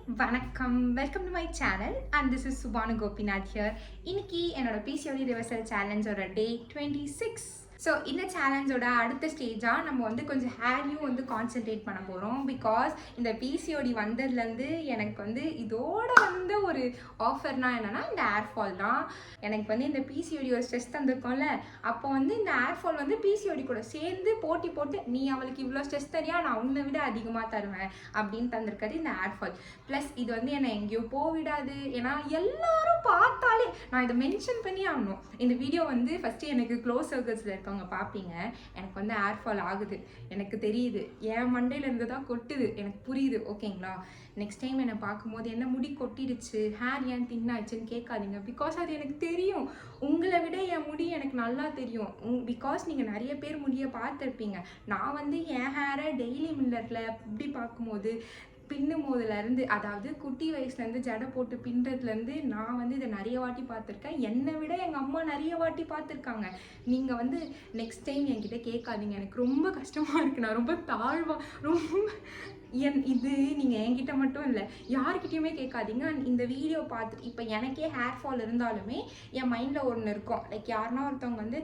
வணக்கம். Welcome to my channel and this is சுபானு Gopinath here. இன்னைக்கு என்னோட பிசிஓடி ரிவர்சல் சேலஞ்சோட டே 26. ஸோ இந்த சேலஞ்சோட அடுத்த ஸ்டேஜாக நம்ம வந்து கொஞ்சம் ஹேரையும் வந்து கான்சென்ட்ரேட் பண்ண போகிறோம். பிகாஸ் இந்த பிசிஓடி வந்ததுலேருந்து எனக்கு வந்து இதோட வந்து ஒரு ஆஃபர்னால் என்னென்னா இந்த ஏர்ஃபால் தான். எனக்கு வந்து இந்த பிசிஓடி ஒரு ஸ்ட்ரெஸ் தந்திருக்கோம்ல, அப்போ வந்து இந்த ஏர்ஃபால் வந்து பிசிஓடி கூட சேர்ந்து போட்டி போட்டு நீ அவளுக்கு இவ்வளோ ஸ்ட்ரெஸ் தரியா, நான் உன்னை விட அதிகமாக தருவேன் அப்படின்னு தந்திருக்காரு இந்த ஏர்ஃபால். ப்ளஸ் இது வந்து என்னை எங்கேயோ போவிடாது. ஏன்னா எல்லாரும் பார்த்தாலே நான் இதை மென்ஷன் பண்ணி ஆகணும். இந்த வீடியோ வந்து ஃபஸ்ட்டு எனக்கு க்ளோஸ் சர்க்கிள்ஸில் இருக்கவங்க பார்ப்பீங்க. எனக்கு வந்து ஏர்ஃபால் ஆகுது, எனக்கு தெரியுது, என் மண்டையிலேருந்து தான் கொட்டுது, எனக்கு புரியுது, ஓகேங்களா? நெக்ஸ்ட் டைம் என்னை பார்க்கும்போது என்ன முடி கொட்டிடுச்சு, ஹேர் ஏன் தின்னாச்சுன்னு கேட்காதீங்க. பிகாஸ் அது எனக்கு தெரியும். உங்களை விட என் முடி எனக்கு நல்லா தெரியும். பிகாஸ் நீங்கள் நிறைய பேர் முடியை பார்த்துருப்பீங்க. நான் வந்து என் ஹேரை டெய்லி மில்லரில் இப்படி பார்க்கும்போது பின்னும் போதுலேருந்து, அதாவது குட்டி வயசுலேருந்து ஜடை போட்டு பின்னுறதுலேருந்து நான் வந்து இதை நிறைய வாட்டி பார்த்துருக்கேன். என்னை விட எங்கள் அம்மா நிறைய வாட்டி பார்த்துருக்காங்க. நீங்கள் வந்து நெக்ஸ்ட் டைம் என்கிட்ட கேட்காதீங்க, எனக்கு ரொம்ப கஷ்டமாக இருக்குது, நான் ரொம்ப தாழ்வாக ரொம்ப இது நீங்கள் என்கிட்ட மட்டும் இல்லை யார்கிட்டையுமே கேட்காதீங்க. இந்த வீடியோ பார்த்துட்டு இப்போ எனக்கே ஹேர் ஃபால் இருந்தாலுமே என் மைண்டில் ஒன்று இருக்கும். லைக் யாருன்னா ஒருத்தவங்க வந்து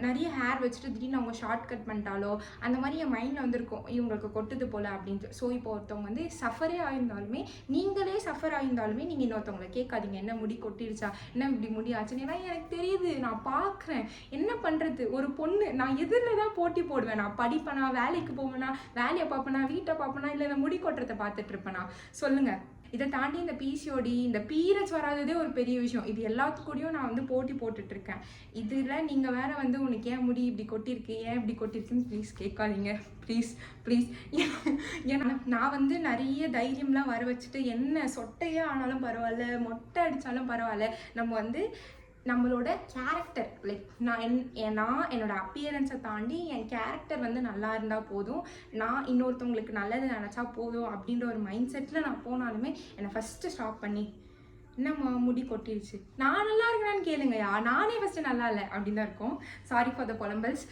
நிறைய ஹேர் வச்சுட்டு திடீர்னு அவங்க ஷார்ட் கட் பண்ணிட்டாலோ அந்த மாதிரி என் மைண்டில் வந்துருக்கும், இவங்களுக்கு கொட்டுது போல் அப்படின்ட்டு. ஸோ இப்போ ஒருத்தவங்க வந்து சஃபரே ஆயிருந்தாலுமே, நீங்களே சஃபர் ஆயிருந்தாலுமே நீங்கள் இன்னொருத்தவங்களை கேட்காதீங்க என்ன முடி கொட்டிடுச்சா, என்ன இப்படி முடி ஆச்சுன்னு. ஏன்னா எனக்கு தெரியுது, நான் பார்க்குறேன், என்ன பண்ணுறது. ஒரு பொண்ணு நான் எதிரில் தான் போட்டி போடுவேன். நான் படிப்பேனா, வேலைக்கு போவேனா, வேலையை பார்ப்பேனா, வீட்டை பார்ப்பேனா, இல்லை இந்த முடி கொட்டுறதை பார்த்துட்டு இருப்பேனா சொல்லுங்கள். இதை தாண்டி இந்த பிசிஓடி, இந்த பீரியட்ஸ் வராததே ஒரு பெரிய விஷயம். இது எல்லாத்துக்கூடயும் நான் வந்து போட்டி போட்டுட்ருக்கேன். இதில் நீங்கள் வேறு வந்து உனக்கு ஏன் முடி இப்படி கொட்டிருக்கு, ஏன் இப்படி கொட்டிருக்குன்னு ப்ளீஸ் கேட்காதீங்க, ப்ளீஸ் ப்ளீஸ். ஏன்னா நான் வந்து நிறைய தைரியம்லாம் வர வச்சுட்டு என்ன சொட்டையே ஆனாலும் பரவாயில்ல, மொட்டை அடித்தாலும் பரவாயில்ல, நம்ம வந்து நம்மளோட கேரக்டர், லைக் நான் என்னோட அப்பியரன்ஸை தாண்டி என் கேரக்டர் வந்து நல்லா இருந்தால் போதும், நான் இன்னொருத்தவங்களுக்கு நல்லது நினச்சா போதும் அப்படின்ற ஒரு மைண்ட் செட்டில் நான் போனாலுமே என்னை ஃபஸ்ட்டு ஸ்டாப் பண்ணி என்னம்மா முடி கொட்டிடுச்சு, நான் நல்லா இருக்கிறேன்னு கேளுங்கயா, நானே ஃபஸ்ட்டு நல்லா இல்லை அப்படின்னு தான் இருக்கும். சாரி ஃபார் த பொலம்பல்ஸ்.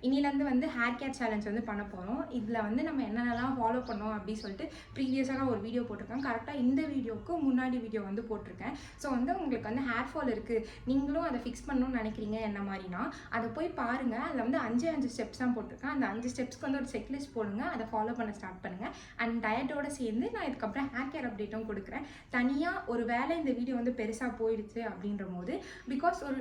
இன்னிலேருந்து வந்து ஹேர் கேர் சேலஞ்ச் வந்து பண்ண போகிறோம். இதில் வந்து நம்ம என்னென்னலாம் ஃபாலோ பண்ணோம் அப்படின்னு சொல்லிட்டு ப்ரீவியஸாக நான் ஒரு வீடியோ போட்டிருக்கேன். கரெக்டாக இந்த வீடியோவுக்கு முன்னாடி வீடியோ வந்து போட்டிருக்கேன். ஸோ வந்து உங்களுக்கு வந்து ஹேர் ஃபால் இருக்குது, நீங்களும் அதை ஃபிக்ஸ் பண்ணணும்னு நினைக்கிறீங்க என்ன மாதிரினா, அதை போய் பாருங்கள். அதில் வந்து 5 ஸ்டெப்ஸ் தான் போட்டிருக்கேன். அந்த 5 ஸ்டெப்ஸ்க்கு வந்து ஒரு செக்லிஸ்ட் போடுங்க, அதை ஃபாலோ பண்ண ஸ்டார்ட் பண்ணுங்கள். அண்ட் டயட்டோடு சேர்ந்து நான் இதுக்கப்புறம் ஹேர் கேர் அப்டேட்டும் கொடுக்குறேன். தனியாக ஒரு வேலை இந்த வீடியோ வந்து பெருசாக போயிடுச்சு அப்படின்ற போது, பிகாஸ் ஒரு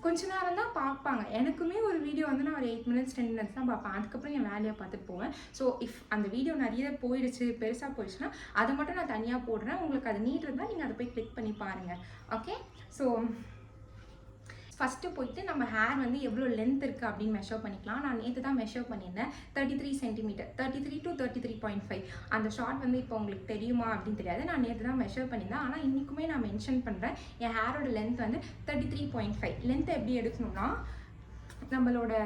கொஞ்ச நேரம் தான் பார்ப்பாங்க. எனக்குமே ஒரு வீடியோ வந்து நான் ஒரு 8 minutes 10 minutes தான் பார்ப்பேன். அதுக்கப்புறம் என் வேலையை பார்த்துட்டு போவேன். ஸோ இஃப் அந்த வீடியோ நிறைய போயிடுச்சு, பெருசாக போயிடுச்சுன்னா அதை மட்டும் நான் தனியாக போடுறேன். உங்களுக்கு அது நீட் இருந்தால் நீங்கள் அதை போய் கிளிக் பண்ணி பாருங்கள். ஓகே, ஸோ ஃபஸ்ட்டு போயிட்டு நம்ம ஹேர் வந்து எவ்வளோ லென்த் இருக்குது அப்படின்னு மெஷர் பண்ணிக்கலாம். நான் நேற்று தான் மெஷர் பண்ணியிருந்தேன். 33 சென்டிமீட்டர், 33 to 33.5. அந்த ஷார்ட் வந்து இப்போ உங்களுக்கு தெரியுமா அப்படின்னு தெரியாது. நான் நேற்று தான் மெஷர் பண்ணியிருந்தேன். ஆனால் இன்றைக்குமே நான் மென்ஷன் பண்ணுறேன், என் ஹேரோட லென்த் வந்து 33.5. லென்த்தை எப்படி எடுக்கணும்னா, நம்மளோட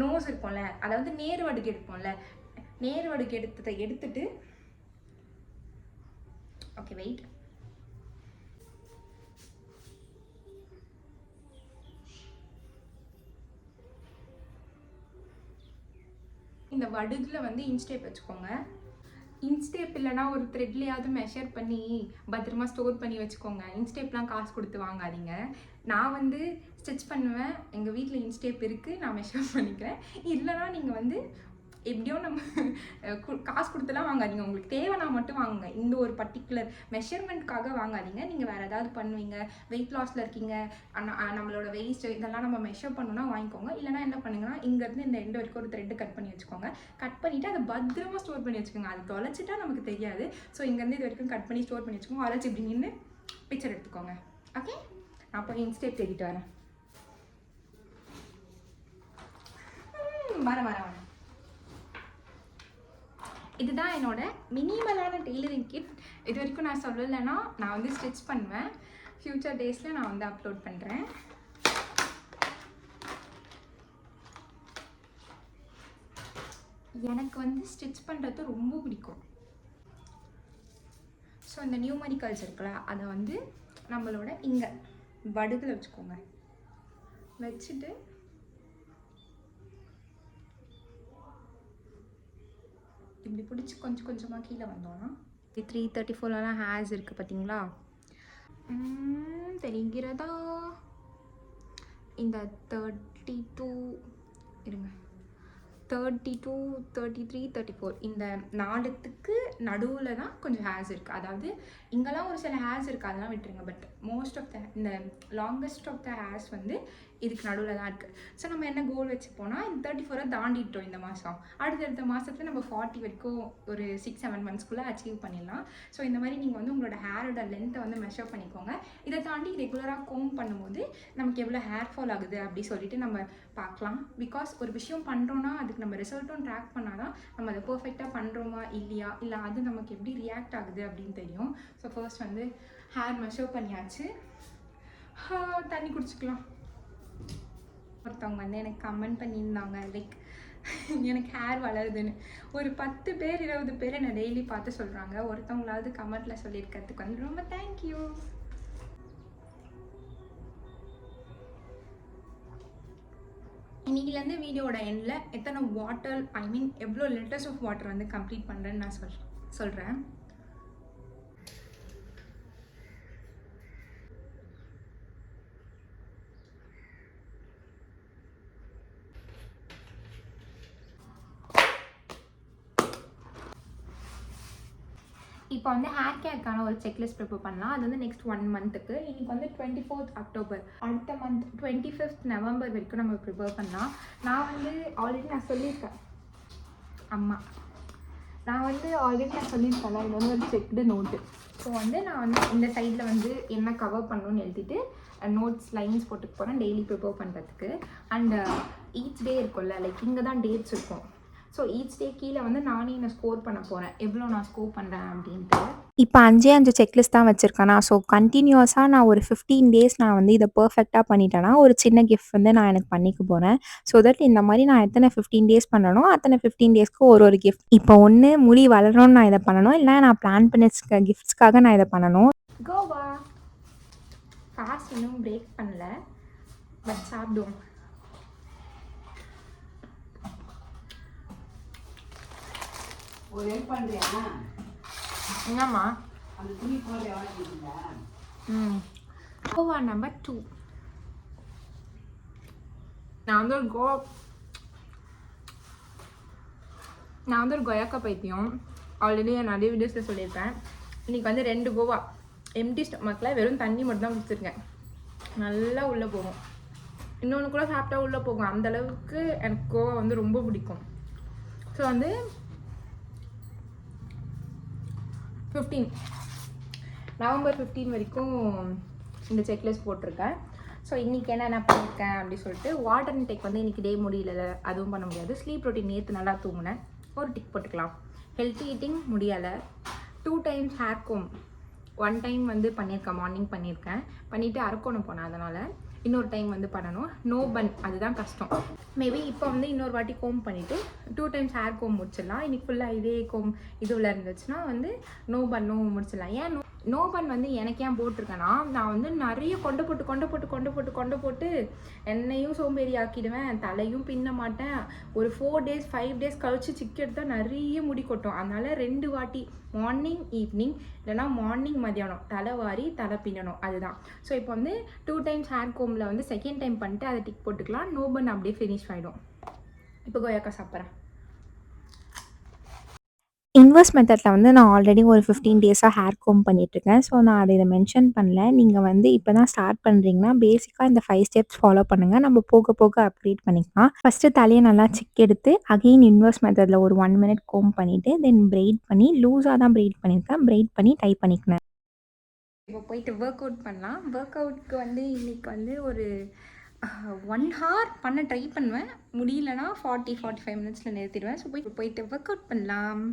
நோஸ் இருக்கும்ல, அதாவது நேர்வடுக்கு எடுப்போம்ல, நேர்வடுக்கு எடுத்துட்டு ஓகே வெயிட், இந்த வடுகில் வந்து இன்ஸ்டேப் வச்சுக்கோங்க. இன்ஸ்டேப் இல்லைனா ஒரு த்ரெட்லையாவது மெஷர் பண்ணி பத்திரமா ஸ்டோர் பண்ணி வச்சுக்கோங்க. இன்ஸ்டேப்லாம் காசு கொடுத்து வாங்காதீங்க. நான் வந்து ஸ்டிச் பண்ணுவேன், எங்கள் வீட்டில் இன்ஸ்டேப் இருக்குது, நான் மெஷர் பண்ணிக்கிறேன். இல்லைனா நீங்கள் வந்து எப்படியோ நம்ம காசு கொடுத்துலாம் வாங்காதீங்க. உங்களுக்கு தேவைன்னா மட்டும் வாங்குங்க. இந்த ஒரு பர்டிகுலர் மெஷர்மெண்ட்காக வாங்காதீங்க. நீங்கள் வேறு ஏதாவது பண்ணுவீங்க, வெயிட் லாஸில் இருக்கீங்க, நம்மளோட வெயிஸ்ட் இதெல்லாம் நம்ம மெஷர் பண்ணணும்னா வாங்கிக்கோங்க. இல்லைனா என்ன பண்ணுங்கன்னா, இங்கேருந்து இந்த எண்டு வரைக்கும் ஒரு த்ரெட்டு கட் பண்ணி வச்சுக்கோங்க. கட் பண்ணிவிட்டு அதை பத்திரமா ஸ்டோர் பண்ணி வச்சுக்கோங்க. அது தொலைச்சிட்டா நமக்கு தெரியாது. ஸோ இங்கேருந்து இது வரைக்கும் கட் பண்ணி ஸ்டோர் பண்ணி வச்சுக்கோங்க. அழைச்சி இப்படி நின்று பிக்சர் எடுத்துக்கோங்க. ஓகே, நான் போய் இன்ஸ்டேப் தேடிட்டு வரேன். வரேன். இதுதான் என்னோட மினிமலான டெய்லரிங் கிட். இது வரைக்கும் நான் சொல்லலைன்னா நான் வந்து ஸ்டிச் பண்ணுவேன். ஃப்யூச்சர் டேஸில் நான் வந்து அப்லோட் பண்ணுறேன். எனக்கு வந்து ஸ்டிச் பண்ணுறது ரொம்ப பிடிக்கும். ஸோ இந்த நியூமரிக்கல்ஸ் இருக்குல்ல, அதை வந்து நம்மளோட இங்கே வடுகில் வச்சுக்கோங்க. வச்சுட்டு இப்படி பிடிச்சி கொஞ்சம் கொஞ்சமாக கீழே வந்தோன்னா 334 ஹேர்ஸ் இருக்குது பார்த்தீங்களா? தெரிகிறதா? இந்த 32 இருங்க 32, 33, 34 இந்த 4த்துக்கு நடுவில் தான் கொஞ்சம் ஹேர்ஸ் இருக்குது. அதாவது இங்கெல்லாம் ஒரு சில ஹேர்ஸ் இருக்குது, அதெல்லாம் விட்டுருங்க. பட் மோஸ்ட் ஆஃப் த இந்த லாங்கஸ்ட் ஆஃப் த ஹேர்ஸ் வந்து இதுக்கு நடுவில் தான் இருக்குது. ஸோ நம்ம என்ன கோல் வச்சுப்போனா இந்த 34 தாண்டிட்டோம் இந்த மாதம். அடுத்தடுத்த மாதத்துல நம்ம 40 வரைக்கும் ஒரு 6-7 மந்த்ஸ்க்குள்ளே அச்சீவ் பண்ணிடலாம். ஸோ இந்த மாதிரி நீங்கள் வந்து உங்களோட ஹேரோட லென்த்தை வந்து மெஷர் பண்ணிக்கோங்க. இதை தாண்டி ரெகுலராக கோம் பண்ணும்போது நமக்கு எவ்வளோ ஹேர் ஃபால் ஆகுது அப்படி சொல்லிட்டு நம்ம பார்க்கலாம். பிகாஸ் ஒரு விஷயம் பண்ணுறோன்னா அதுக்கு நம்ம ரிசல்ட்டும் ட்ராக் பண்ணால் தான் நம்ம அதை பர்ஃபெக்டாக பண்ணுறோமா இல்லையா, இல்லை அது நமக்கு எப்படி ரியாக்ட் ஆகுது அப்படின்னு தெரியும். ஸோ ஃபர்ஸ்ட் வந்து ஹேர் மெஷர் பண்ணியாச்சு. தண்ணி குடிச்சிக்கலாம். ஒருத்தவங்க வந்து எனக்கு கமெண்ட் பண்ணியிருந்தாங்க லைக் எனக்கு ஹேர் வளருதுன்னு. ஒரு 10 பேர் 20 பேர் என்னை டெய்லி பார்த்து சொல்கிறாங்க. ஒருத்தவங்களாவது கமெண்ட்டில் சொல்லியிருக்கிறதுக்கு வந்து ரொம்ப தேங்க்யூ. இன்றைக்கிலேருந்து வீடியோட எண்டில் எத்தனை வாட்டர் எவ்வளோ லிட்டர்ஸ் ஆஃப் வாட்டர் வந்து கம்ப்ளீட் பண்ணுறேன்னு நான் சொல்கிறேன். இப்போ வந்து ஹேர் கேருக்கான ஒரு செக்லிஸ்ட் ப்ரிப்பேர் பண்ணலாம். அது வந்து நெக்ஸ்ட் 1 மந்த்துக்கு. இன்றைக்கி வந்து 24th அக்டோபர். அடுத்த மந்த் 25th நவம்பர் வரைக்கும் நம்ம ப்ரிப்பேர் பண்ணலாம். நான் வந்து ஆல்ரெடி சொல்லியிருக்கேன் இது வந்து ஒரு செக்டு நோட்டு. ஸோ வந்து நான் வந்து இந்த சைடில் வந்து என்ன கவர் பண்ணணும்னு எழுதிட்டு நோட்ஸ் லைன்ஸ் போட்டுக்கு போகிறேன் டெய்லி ப்ரிப்பேர் பண்ணுறதுக்கு. அண்ட் ஈச் டே இருக்கும்ல, லைக் இங்கே தான் டேட்ஸ் இருக்கும். ஸோ ஈச் டே கீழே வந்து நானே என்ன ஸ்கோர் பண்ண போகிறேன், எவ்வளோ நான் ஸ்கோர் பண்ணுறேன் அப்படின்ட்டு. இப்போ 5 செக்லிஸ்ட் தான் வச்சுருக்கேனா. ஸோ கண்டினியூஸாக நான் ஒரு 15 டேஸ் நான் வந்து இதை பர்ஃபெக்டாக பண்ணிட்டேன்னா ஒரு சின்ன கிஃப்ட் வந்து நான் எனக்கு பண்ணிக்க போகிறேன். ஸோ தட் இந்த மாதிரி நான் எத்தனை 15 டேஸ் பண்ணனோ அத்தனை 15 டேஸ்க்கு ஒரு கிஃப்ட். இப்போ ஒன்று முடி வளரணும்னு நான் இதை பண்ணணும், இல்லை நான் பிளான் பண்ணி கிஃப்ட்ஸ்க்காக நான் இதை பண்ணணும். கோவா ஃபாஸ்ட் இன்னும் பிரேக் பண்ணல, பட் சாப்பிடுவோம். என்னம்மா அந்த துணி போட கோவா நம்பர் 2. நான் வந்து ஒரு கொயாக்கா பைத்தியம். ஆல்ரெடி நிறைய வீடியோஸில் சொல்லியிருப்பேன். இன்றைக்கி வந்து 2 கோவா எம்டி ஸ்டொமக்கில் வெறும் தண்ணி மட்டும் தான் குடிச்சிருக்கேன். நல்லா உள்ளே போகும். இன்னொன்று கூட சாப்பிட்டா உள்ளே போகும். அந்தளவுக்கு எனக்கு கோவா வந்து ரொம்ப பிடிக்கும். ஸோ வந்து 15 நவம்பர் 15 வரைக்கும் இந்த செக்லிஸ்ட் போட்டிருக்கேன். ஸோ இன்றைக்கி என்ன பண்ணியிருக்கேன் அப்படி சொல்லிட்டு வாட்டர் இன்டேக் வந்து இன்றைக்கி டே முடியல, அதுவும் பண்ண முடியாது. ஸ்லீப் ரொட்டீன் நேற்று நல்லா தூங்கினேன், ஒரு டிக் போட்டுக்கலாம். ஹெல்த்தி ஈட்டிங் முடியலை. 2 டைம்ஸ் ஹேர் கோம் 1 டைம் வந்து பண்ணியிருக்கேன், மார்னிங் பண்ணிவிட்டு அரக்கோணம் போனேன். அதனால் இன்னொரு டைம் வந்து பண்ணணும். நோ பன், அதுதான் கஷ்டம். மேபி இப்போ வந்து இன்னொரு வாட்டி கோம் பண்ணிவிட்டு 2 டைம்ஸ் ஹேர் கோம் முடிச்சிடலாம். இன்றைக்கி ஃபுல்லாக இதே கோம் இதுவில் இருந்துச்சுன்னா வந்து நோ பன்னும் முடிச்சிடலாம். ஏன் நோ பன் வந்து எனக்கு ஏன் போட்டிருக்கேன்னா, நான் வந்து நிறைய கொண்டை போட்டு என்னையும் சோம்பேறி ஆக்கிடுவேன், தலையும் பின்ன மாட்டேன். ஒரு 4 டேஸ் 5 டேஸ் கழிச்சு சிக்கி எடுத்தால் நிறைய முடி கொட்டும். அதனால் 2 வாட்டி மார்னிங் ஈவினிங், இல்லைனா மார்னிங் மதியானம் தலை வாரி தலை பின்னணும், அதுதான். ஸோ இப்போ வந்து 2 டைம்ஸ் ஹேர் கோமில் வந்து செகண்ட் டைம் பண்ணிட்டு அதை டிக் போட்டுக்கலாம். நோ பன் அப்படியே ஃபினிஷ் ஆகிடும். இப்போ கொய்யாக்கா சாப்பிட்றேன். இன்வெர்ஸ் மெத்தடில் வந்து நான் ஆல்ரெடி ஒரு 15 டேஸாக ஹேர் கோம் பண்ணிகிட்ருக்கேன். ஸோ நான் அதை இதை மென்ஷன் பண்ணல. நீங்கள் வந்து இப்போ தான் ஸ்டார்ட் பண்ணுறீங்கன்னா பேசிக்காக இந்த 5 ஸ்டெப்ஸ் ஃபாலோ பண்ணுங்கள். நம்ம போக போக அப்கிரேட் பண்ணிக்கலாம். ஃபஸ்ட்டு தலையை நல்லா சிக் எடுத்து அகெயின் இன்வெர்ஸ் மெத்தடில் ஒரு 1 மினிட் கோம் பண்ணிவிட்டு தென் பிரெய்ட் பண்ணி, லூஸாக தான் பிரெய்ட் பண்ணியிருக்கேன், பிரெய்ட் பண்ணி டை பண்ணிக்கினேன். இப்போ போயிட்டு ஒர்க் அவுட் பண்ணலாம். ஒர்க் அவுட்க்கு வந்து இன்றைக்கி வந்து ஒரு 1 hour பண்ண ட்ரை பண்ணுவேன். முடியலன்னா 40-45 மினிட்ஸில் நிறுத்திடுவேன். ஸோ போயிட்டு ஒர்க் அவுட் பண்ணலாம்.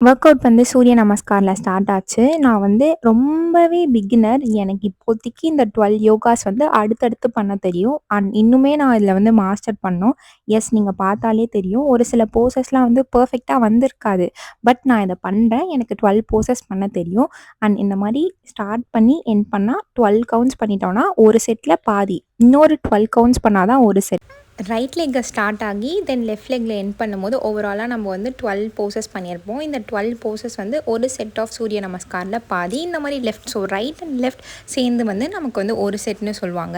ஒர்க் அவுட் வந்து சூரிய நமஸ்காரில் ஸ்டார்ட் ஆச்சு. நான் வந்து ரொம்பவே பிகினர். எனக்கு இப்போதைக்கு இந்த 12 யோகாஸ் வந்து அடுத்தடுத்து பண்ண தெரியும். அண்ட் இன்னுமே நான் இதில் வந்து மாஸ்டர் பண்ணோம். எஸ், நீங்கள் பார்த்தாலே தெரியும் ஒரு சில போசஸ்லாம் வந்து பர்ஃபெக்டாக வந்திருக்காது. பட் நான் இதை பண்ணுறேன். எனக்கு 12 போசஸ் பண்ண தெரியும். அண்ட் இந்த மாதிரி ஸ்டார்ட் பண்ணி எண்ட் பண்ணால் 12 கவுண்ட்ஸ் பண்ணிட்டோன்னா ஒரு செட்டில் பாதி, இன்னொரு 12 கவுண்ட்ஸ் பண்ணால் தான் ஒரு செட். ரைட் லெக்கை ஸ்டார்ட் ஆகி தென் லெஃப்ட் லெக்கில் எண்ட் பண்ணும்போது ஓவராலாக நம்ம வந்து 12 போசஸ் பண்ணியிருப்போம். இந்த 12 போசஸ் வந்து ஒரு செட் ஆஃப் சூரிய நமஸ்காரில் பாதி. இந்த மாதிரி left, so right and left சேர்ந்து வந்து நமக்கு வந்து ஒரு செட்னு சொல்லுவாங்க.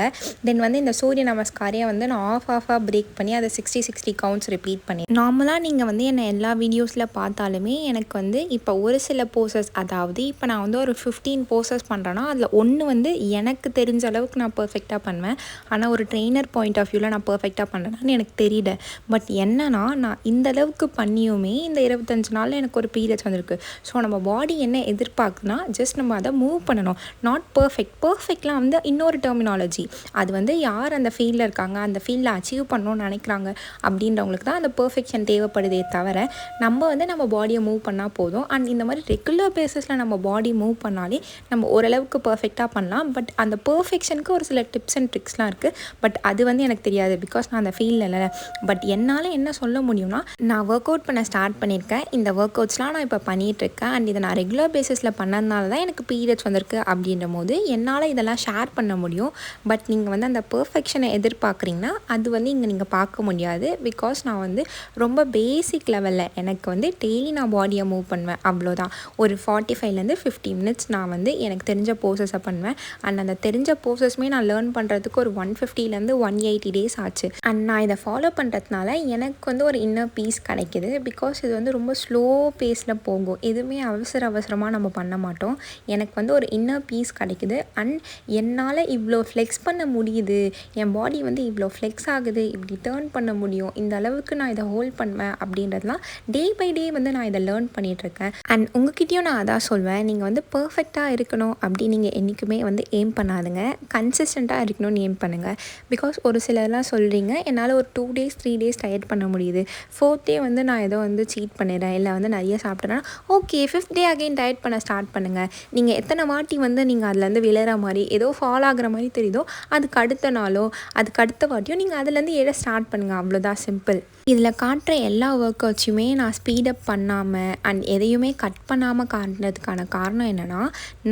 தென் வந்து இந்த சூரிய நமஸ்காரையை வந்து நான் ஆஃபாக பிரேக் பண்ணி அதை 60 கவுண்ட்ஸ் ரிப்பீட் பண்ணி, நார்மலாக நீங்கள் வந்து என்னை எல்லா வீடியோஸில் பார்த்தாலுமே எனக்கு வந்து இப்போ ஒரு சில போசஸ், அதாவது இப்போ நான் வந்து ஒரு 15 போசஸ் பண்ணுறேன்னா அதில் ஒன்று வந்து எனக்கு தெரிஞ்ச அளவுக்கு நான் பர்ஃபெக்டாக பண்ணுவேன். ஆனால் ஒரு ட்ரெயினர் பாயிண்ட் ஆஃப் வியூவில் நான் பர்ஃபெக்டாக பண்ணுறேன்னு எனக்கு தெரியல. பட் என்னன்னா நான் இந்த அளவுக்கு பண்ணியுமே இந்த 25 நாளில் எனக்கு ஒரு பீரியட்ஸ் வந்திருக்கு. ஸோ நம்ம பாடி என்ன எதிர்பார்க்குதுன்னா ஜஸ்ட் நம்ம அதை மூவ் பண்ணணும். நாட் பர்ஃபெக்ட்லாம் வந்து இன்னொரு டெர்மினாலஜி. அது வந்து யார் அந்த ஃபீல்டில் இருக்காங்க, அந்த ஃபீல்டில் அச்சீவ் பண்ணணும்னு நினைக்கிறாங்க அப்படின்றவங்களுக்கு தான் அந்த பர்ஃபெக்ஷன் தேவைப்படுதே தவிர நம்ம வந்து நம்ம பாடியை மூவ் பண்ணால் போதும். அண்ட் இந்த மாதிரி ரெகுலர் பேஸஸில் நம்ம பாடி மூவ் பண்ணாலே நம்ம ஓரளவுக்கு பர்ஃபெக்டாக பண்ணலாம். பட் அந்த பர்ஃபெக்ஷனுக்கு ஒரு சில டிப்ஸ் அண்ட் ட்ரிக்ஸ்லாம் இருக்குது. பட் அது வந்து எனக்கு தெரியாது, பிகாஸ் நான் அந்த ஃபீல்டில் இல்லை. பட் என்னால் என்ன சொல்ல முடியும்னா, நான் ஒர்க் அவுட் பண்ண ஸ்டார்ட் பண்ணியிருக்கேன். இந்த ஒர்க் அவுட்ஸ்லாம் நான் இப்போ பண்ணிகிட்ருக்கேன். அண்ட் இதை நான் ரெகுலர் பேஸஸில் பண்ணதுனால தான் எனக்கு பீரியட்ஸ் வந்திருக்கு. அப்படின்ற போது என்னால் இதெல்லாம் ஷேர் பண்ண முடியும். பட் நீங்கள் வந்து அந்த பர்ஃபெக்ஷனை எதிர்பார்க்குறீங்கன்னா அது வந்து இங்கே நீங்கள் பார்க்க முடியாது. பிகாஸ் நான் வந்து ரொம்ப பேசிக் லெவலில் எனக்கு வந்து டெய்லி நான் பாடியை மூவ் பண்ணுவேன், அவ்வளோதான். ஒரு 45லேருந்து 50 மினிட்ஸ் நான் வந்து எனக்கு தெரிஞ்ச போசஸை பண்ணுவேன். அண்ட் அந்த தெரிஞ்ச போசஸ்மே நான் லேர்ன் பண்ணுறதுக்கு ஒரு 150லேருந்து 180 டேஸ் ஆச்சு. அண்ட் நான் இதை ஃபாலோ பண்ணுறதுனால எனக்கு வந்து ஒரு இன்னர் பீஸ் கிடைக்கிது. பிகாஸ் இது வந்து ரொம்ப ஸ்லோ பேஸில் போகும், எதுவுமே அவசரமாக நம்ம பண்ண மாட்டோம். எனக்கு வந்து ஒரு இன்னர் பீஸ் கிடைக்குது. அண்ட் என்னால் இவ்வளோ ஃப்ளெக்ஸ் பண்ண முடியுது, என் பாடி வந்து இவ்வளோ ஃப்ளெக்ஸ் ஆகுது, இப்படி டேர்ன் பண்ண முடியும், இந்த அளவுக்கு நான் இதை ஹோல்ட் பண்ணுவேன் அப்படின்றதுலாம் டே பை டே வந்து நான் இதை லேர்ன் பண்ணிகிட்ருக்கேன். அண்ட் உங்ககிட்டயும் நான் அதான் சொல்வேன், நீங்கள் வந்து பர்ஃபெக்டாக இருக்கணும் அப்படி நீங்கள் என்றைக்குமே வந்து எய்ம் பண்ணாதுங்க, கன்சிஸ்டண்ட்டாக இருக்கணும்னு எய்ம் பண்ணுங்கள். பிகாஸ் ஒரு சிலர்லாம் சொல்கிறீங்க என்னால் ஒரு 2 டேஸ் 3 டேஸ் டயட் பண்ண முடியுது, 4th டே வந்து நான் ஏதோ வந்து சீட் பண்ணிடுறேன், இல்லை வந்து நிறைய சாப்பிட்றேன்னா ஓகே 5th டே அகைன் டயட் பண்ண ஸ்டார்ட் பண்ணுங்கள். நீங்கள் எத்தனை வாட்டி வந்து நீங்கள் அதுலேருந்து விழுற மாதிரி ஏதோ ஃபால் ஆகிற மாதிரி தெரியுதோ அதுக்கு அடுத்த நாளோ அதுக்கு அடுத்த வாட்டியோ நீங்கள் அதுலேருந்து எழ ஸ்டார்ட் பண்ணுங்கள், அவ்வளோதான், சிம்பிள். இதில் காட்டுற எல்லா ஒர்க் அவுட்ஸுமே நான் ஸ்பீடப் பண்ணாமல் அண்ட் எதையுமே கட் பண்ணாமல் காட்டுறதுக்கான காரணம் என்னென்னா,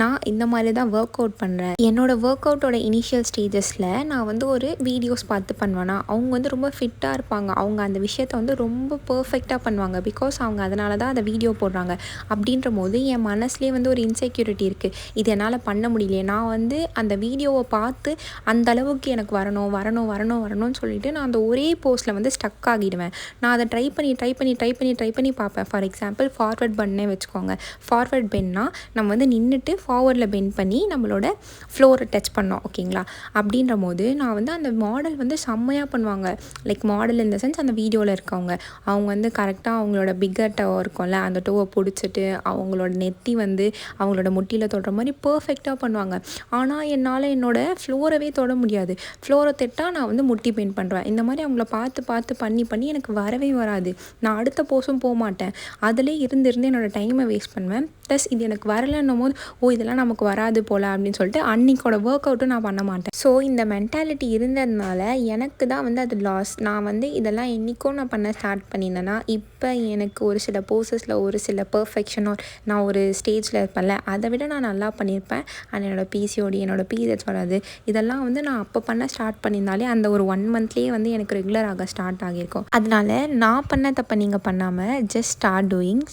நான் இந்த மாதிரி தான் ஒர்க் அவுட் பண்ணுறேன். என்னோடய ஒர்க் அவுட்டோட இனிஷியல் ஸ்டேஜஸில் நான் வந்து ஒரு வீடியோஸ் பார்த்து பண்ணுவேன்னா அவங்க வந்து ரொம்ப ஃபிட்டாக இருப்பாங்க, அவங்க அந்த விஷயத்தை வந்து ரொம்ப பர்ஃபெக்டாக பண்ணுவாங்க. பிகாஸ் அவங்க அதனால தான் அந்த வீடியோ போடுறாங்க. அப்படின்ற போது என் மனசுலேயே வந்து ஒரு இன்செக்யூரிட்டி இருக்குது, இது என்னால் பண்ண முடியலையே. நான் வந்து அந்த வீடியோவை பார்த்து அந்த அளவுக்கு எனக்கு வரணும்னு சொல்லிட்டு நான் அந்த ஒரே போஸ்ட்டில் வந்து ஸ்டக் ஆகிடுவேன். நான் அதை ட்ரை பண்ணி பார்ப்பேன். ஃபார் எக்ஸாம்பிள் ஃபார்வர்ட் பென்னே வச்சுக்கோங்க. ஃபார்வர்ட் பென்னா நம்ம வந்து நின்றுட்டு ஃபார்வர்டில் பெண்ட் பண்ணி நம்மளோட ஃப்ளோரை டச் பண்ணோம், ஓகேங்களா. அப்படின்ற போது நான் வந்து அந்த மாடல் வந்து செம்மையாக பண்ணுவாங்க. லைக் மாடல் இந்த சென்ஸ் அந்த வீடியோவில் இருக்கவங்க அவங்க வந்து கரெக்டாக அவங்களோட பிக்கர் டோ இருக்கும்ல அந்த டோவை பிடிச்சிட்டு அவங்களோட நெத்தி வந்து அவங்களோட முட்டியில் தொடுற மாதிரி பர்ஃபெக்டாக பண்ணுவாங்க. ஆனால் என்னால் என்னோடய ஃப்ளோரவே தொட முடியாது. ஃப்ளோரை தொட்டால் நான் வந்து முட்டி பெயிண்ட் பண்ணுறேன். இந்த மாதிரி அவங்கள பார்த்து பண்ணி எனக்கு வரவே வராது. நான் அடுத்த போஸும் போக மாட்டேன். அதிலே இருந்து என்னோடய டைமை வேஸ்ட் பண்ணுவேன். ப்ளஸ் இது எனக்கு வரலன்னும் போது இதெல்லாம் நமக்கு வராது போல் அப்படின்னு சொல்லிட்டு அன்றைக்கோட ஒர்க் அவுட்டும் நான் பண்ண மாட்டேன். ஸோ இந்த மென்டாலிட்டி இருந்ததுனால எனக்கு தான் வந்து அது லாஸ். நான் வந்து இதெல்லாம் என்றைக்கும் நான் பண்ண ஸ்டார்ட் பண்ணியிருந்தேன்னா இப்போ எனக்கு ஒரு சில போஸஸில் ஒரு சில பர்ஃபெக்ஷனோ நான் ஒரு ஸ்டேஜில் இருப்பேன்ல அதை விட நான் நல்லா பண்ணியிருப்பேன். அண்ட் என்னோடய பிசிஓடி என்னோடய பீரியட்ஸ் வராது, இதெல்லாம் வந்து நான் அப்போ பண்ண ஸ்டார்ட் பண்ணியிருந்தாலே அந்த ஒரு 1 மந்த்லேயே வந்து எனக்கு ரெகுலர் ஆக ஸ்டார்ட் ஆகியிருக்கும். அதனால நான் பண்ண தப்பை நீங்கள் பண்ணாமல் just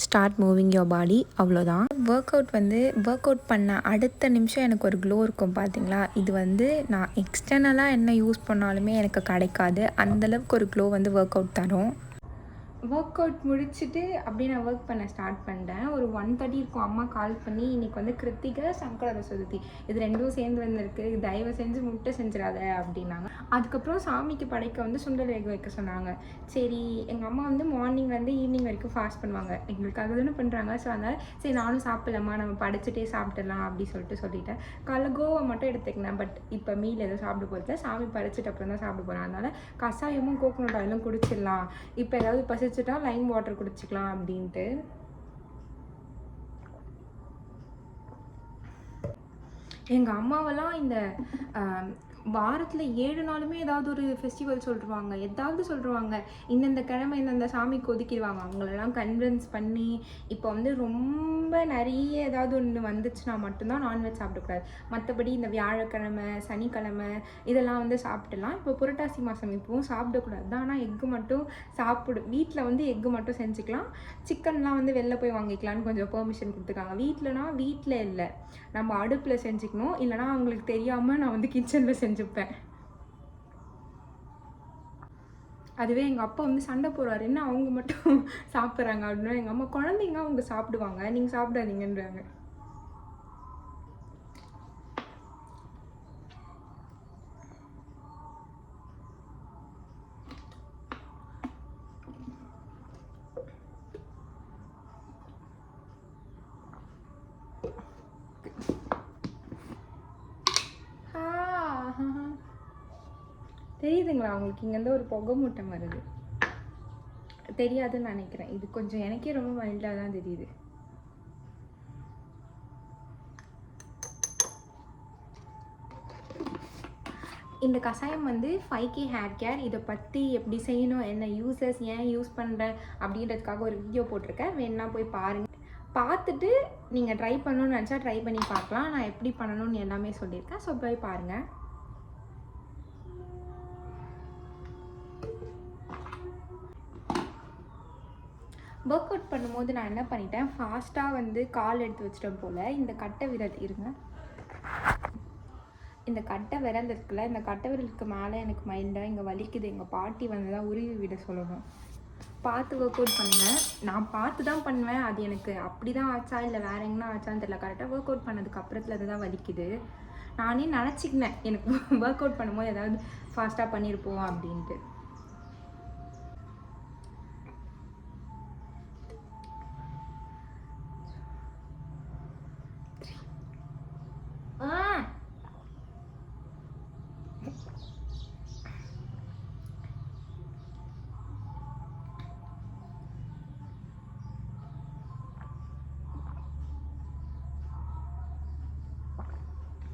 start moving your body, அவ்வளோதான். ஒர்க் அவுட் பண்ண அடுத்த நிமிஷம் எனக்கு ஒரு க்ளோ இருக்கும் பார்த்தீங்களா. இது வந்து நான் எக்ஸ்டர்னலாக என்ன யூஸ் பண்ணாலுமே எனக்கு கிடைக்காது. அந்தளவுக்கு ஒரு க்ளோ வந்து ஒர்க் அவுட் தரும். ஒர்க் அவுட் முடிச்சுட்டு அப்படியே நான் ஒர்க் பண்ண ஸ்டார்ட் பண்ணிட்டேன். ஒரு 1:30 இருக்கும். அம்மா கால் பண்ணி இன்றைக்கி வந்து கிருத்திகை சங்கடஹர சதுர்த்தி இது 2ம் சேர்ந்து வந்திருக்கு, தயவு செஞ்சு முட்டை செஞ்சிடாத அப்படின்னாங்க. அதுக்கப்புறம் சாமிக்கு படைக்க வந்து சுண்டல் வேக வைக்க சொன்னாங்க. சரி, எங்கள் அம்மா வந்து மார்னிங்லேருந்து ஈவினிங் வரைக்கும் ஃபாஸ்ட் பண்ணுவாங்க, எங்களுக்காக தானே பண்ணுறாங்க. ஸோ அதனால் சரி நானும் சாப்பிடலாமா, நம்ம படிச்சுட்டே சாப்பிடலாம் அப்படி சொல்லிட்டேன். காலைல கோவா மட்டும் எடுத்துக்கினேன். பட் இப்போ மீல் எதுவும் சாப்பிட போகிறதுல, சாமி பறிச்சுட்டு அப்புறம் தான் சாப்பிட போகிறேன். அதனால் கஷாயமும் கோகோனட் ஆயிலும் குடிச்சிடலாம், இப்போ ஏதாவது பசிச்சுட்டா லைம் வாட்டர் குடிச்சிக்கலாம் அப்படின்ட்டு. எங்கள் அம்மாவெல்லாம் இந்த வாரத்தில் 7 நாளுமே ஏதாவது ஒரு ஃபெஸ்டிவல் சொல்லிடுவாங்க, ஏதாவது சொல்லிடுவாங்க. இந்தந்த கிழமை இந்தந்த சாமிக்கு ஒதுக்கிடுவாங்க. அவங்களெல்லாம் கன்வின்ஸ் பண்ணி இப்போ வந்து ரொம்ப நிறைய ஏதாவது ஒன்று வந்துச்சுன்னா மட்டும்தான் நான்வெஜ் சாப்பிடக்கூடாது. மற்றபடி இந்த வியாழக்கிழமை, சனிக்கிழமை இதெல்லாம் வந்து சாப்பிடலாம். இப்போ புரட்டாசி மாதம் இப்போவும் சாப்பிடக்கூடாது தான். ஆனால் எக்கு மட்டும் வீட்டில் வந்து எக்கு மட்டும் செஞ்சுக்கலாம். சிக்கன்லாம் வந்து வெளில போய் வாங்கிக்கலான்னு கொஞ்சம் பெர்மிஷன் கொடுத்துருக்காங்க. வீட்டில் இல்லை, நம்ம அடுப்பில் செஞ்சுக்கணும். இல்லைனா அவங்களுக்கு தெரியாமல் நான் வந்து கிச்சனில் செஞ்சுப்பேன். அதுவே எங்கள் அப்பா வந்து சண்டை போடுவார், என்ன அவங்க மட்டும் சாப்பிட்றாங்க அப்படின்னா. எங்கள் அம்மா, குழந்தைங்க அவங்க சாப்பிடுவாங்க, நீங்கள் சாப்பிடாதீங்கன்றாங்க. தெரியுதுங்களா உங்களுக்கு? இங்கேருந்து ஒரு புகை மூட்டம் வருது. தெரியாதுன்னு நினைக்கிறேன். இது கொஞ்சம் எனக்கே ரொம்ப மைல்டாக தான் தெரியுது. இந்த கஷாயம் வந்து 5K ஹேர் கேர். இதை பற்றி எப்படி செய்யணும், என்ன யூசஸ், ஏன் யூஸ் பண்ணுறேன் அப்படின்றதுக்காக ஒரு வீடியோ போட்டிருக்கேன். வேணுன்னா போய் பாருங்கள். பார்த்துட்டு நீங்கள் ட்ரை பண்ணணும்னு நினச்சா ட்ரை பண்ணி பார்க்கலாம். நான் எப்படி பண்ணணும்னு எல்லாமே சொல்லியிருக்கேன். ஸோ போய் பாருங்கள். ஒர்க் அவுட் பண்ணும்போது நான் என்ன பண்ணிட்டேன், ஃபாஸ்ட்டாக வந்து கால் எடுத்து வச்சிட்டேன் போல். இந்த கட்டை விரல் இருங்க, இந்த கட்டை விரல் இருக்குல்ல, இந்த கட்டை விரலுக்கு மேலே எனக்கு மைல்டாக இங்கே வலிக்குது. எங்கள் பாட்டி வந்து தான் உருவி விட சொல்லணும். பார்த்து ஒர்க் அவுட் பண்ணுவேன். நான் பார்த்து தான் பண்ணுவேன். அது எனக்கு அப்படி தான் ஆச்சா இல்லை வேறு எங்கன்னா ஆச்சான்னு தெரியல. கரெக்டாக ஒர்க் அவுட் பண்ணதுக்கு அப்புறத்தில் அதுதான் வலிக்குது. நானே நினச்சிக்கினேன் எனக்கு ஒர்க் அவுட் பண்ணும்போது ஏதாவது ஃபாஸ்ட்டாக பண்ணியிருப்போம் அப்படின்ட்டு.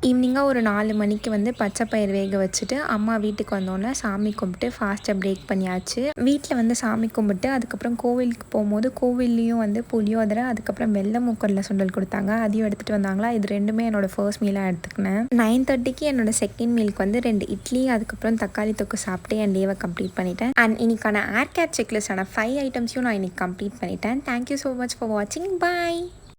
ஈவினிங்காக ஒரு 4 மணிக்கு வந்து பச்சை பயிர் வேக வச்சுட்டு அம்மா வீட்டுக்கு வந்தோன்னே சாமி கும்பிட்டு ஃபாஸ்ட்டாக பிரேக் பண்ணியாச்சு. வீட்டில் வந்து சாமி கும்பிட்டு அதுக்கப்புறம் கோவிலுக்கு போகும்போது கோவில்லையும் வந்து புளியோதரை, அதுக்கப்புறம் வெள்ளை மூக்கடலை சுண்டல் கொடுத்தாங்க. அதையும் எடுத்துகிட்டு வந்தாங்களா. இது ரெண்டுமே என்னோடய ஃபர்ஸ்ட் மீலாக எடுத்துக்கினேன். 9:30க்கு என்னோடய செகண்ட் மீலுக்கு வந்து 2 இட்லி அதுக்கப்புறம் தக்காளி தொக்கு சாப்பிட்டு என் டேவை கம்ப்ளீட் பண்ணிட்டேன். அண்ட் இன்னைக்கான ஏர் கேர் செக்லிஸ்டான 5 ஐட்டம்ஸையும் நான் இன்றைக்கி கம்ப்ளீட் பண்ணிட்டேன். தேங்க்யூ ஸோ மச் ஃபார் வாட்சிங். பாய்.